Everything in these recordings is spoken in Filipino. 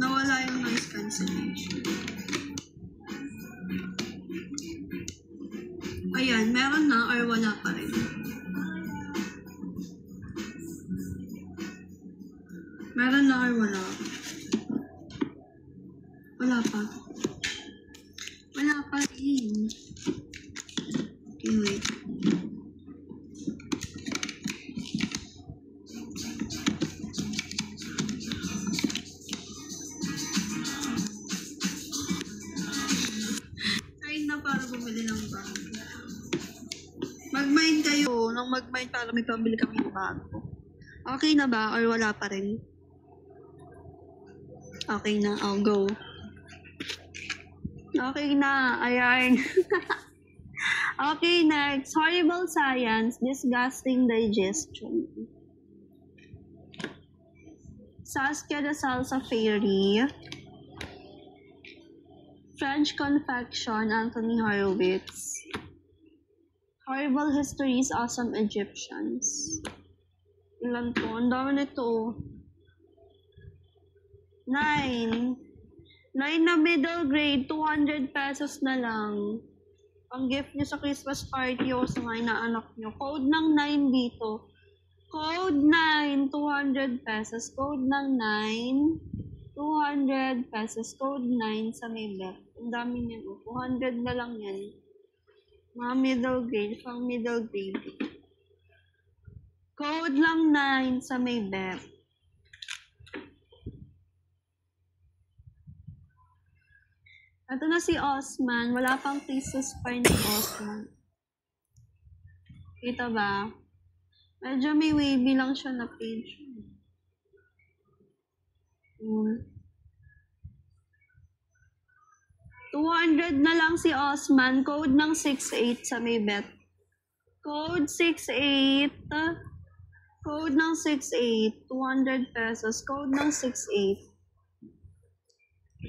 Nawala yung noise cancellation. Ayan, meron na or wala pa rin? Meron na or wala? Wala pa. Wala pa rin. Okay, wait. Try na para bumili ng bago. Mag-mind kayo. Nang mag-mind para may pambili kami ng bago. Okay na ba or wala pa rin? Okay na. I'll go. Okay na. Ayan. Okay, next. Horrible science. Disgusting digestion. Saskia the Salsa Fairy. French Confection, Anthony Horowitz. Horrible Histories, Awesome Egyptians. Ilan to? Ang dami nito. 9 na middle grade, 200 pesos na lang. Ang gift nyo sa Christmas party o sa mga inaanak nyo. Code ng 9 dito. Code 9, 200 pesos. Code ng 9, 200 pesos. Code 9 sa may bet. Ang dami nyan. 200 na lang yan. Mga middle grade, pang middle grade. Code lang 9 sa may bet. Ito na si Osman. Wala pang thesis pa ni Osman. Kita ba? Medyo may wavy lang siya na page. 200 na lang si Osman. Code ng 68 sa may bet. Code 68. Code ng 68. 200 pesos. Code ng 68.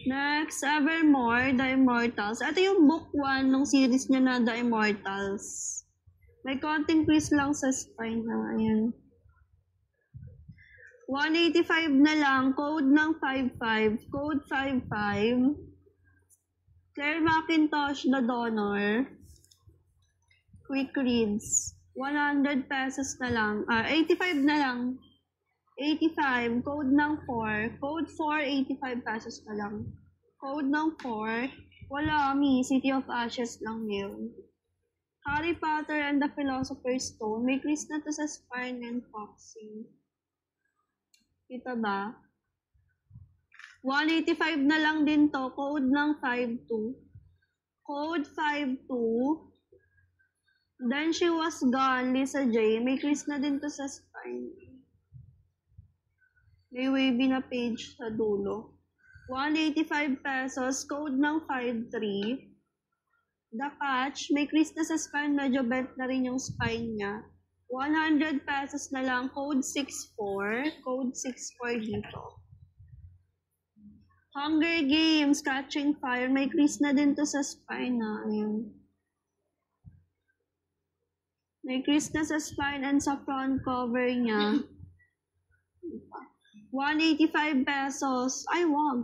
Next, Evermore, The Immortals. Ito yung book 1 ng series niya na The Immortals. May konting quiz lang sa spine na. Ayan. 185 na lang. Code ng 55. Code 55. Claire Macintosh, The Donor. Quick reads. 100 pesos na lang. 85 na lang. 85, code ng 4. Code 4, 85 pesos na lang. Code ng 4. Wala, City of Ashes lang yun. Harry Potter and the Philosopher's Stone. May quiz na to sa spine and foxing. Kita ba? 185 na lang din to. Code ng 52. Code 52. Then She Was Gone, Lisa J. May quiz na din to sa spine. May wavy na page sa dulo. 185 pesos. Code ng 53. The Catch. May crease na sa spine. Medyo bent na rin yung spine niya. 100 pesos na lang. Code 64. Code 64 dito. Hunger Games. Catching Fire. May crease na din to sa spine. Ayun. May crease na sa spine and sa front cover niya. 185 pesos. Ay, wag.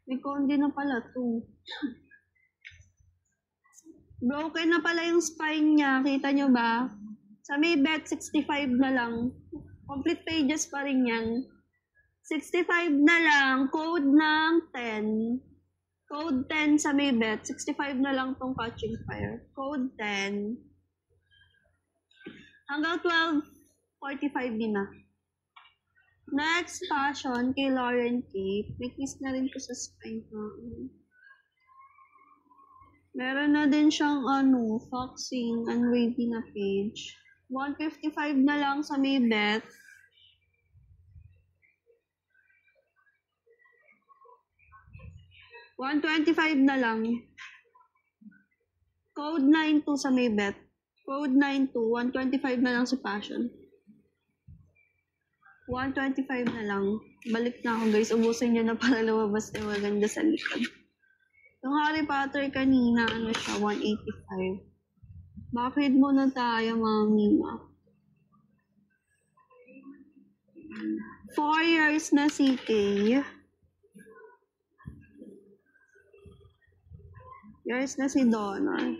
May kondi na pala to. Broken na pala yung spine niya. Kita nyo ba? Sa may bet, 65 na lang. Complete pages pa rin yan. 65 na lang. Code ng 10. Code 10 sa may bet. 65 na lang tong Catching Fire. Code 10. Hanggang 12:45 din na. Next, Passion kay Lauren Kate. May kiss na rin ko sa spine. Meron na din siyang foxing and wavy na page. 155 na lang sa may bet. $125 na lang. Code 92 sa may bet. Code 92. 125 na lang sa Passion. 125 na lang. Balik na ako, guys. Ubusin nyo na para lumabas na maganda sa likod. Yung Harry Potter kanina, siya, 185. Bakit muna tayo, mami? 4 years na si Kay. Yours na si Donor.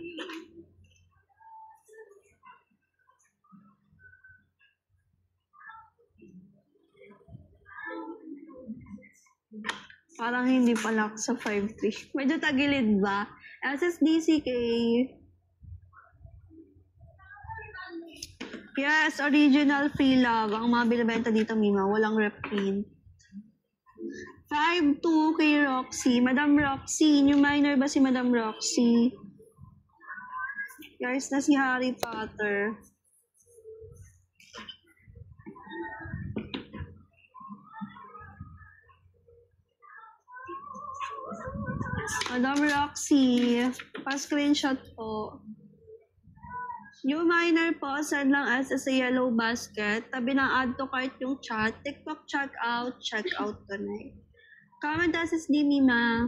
Parang hindi pala ako sa 5-3. Medyo tagilid ba? SSDCK. Yes, original free love. Ang mga binibenta dito, Mima. Walang reprint. 5-2 kay Roxy. Madam Roxy. New minor ba si Madam Roxy? Yours na si Harry Potter. Madam Roxy, pa-screenshot po. New minor po, send lang as sa yellow basket. Tabi ng add to cart yung chat. TikTok check out tonight. Comment SSD, Mima.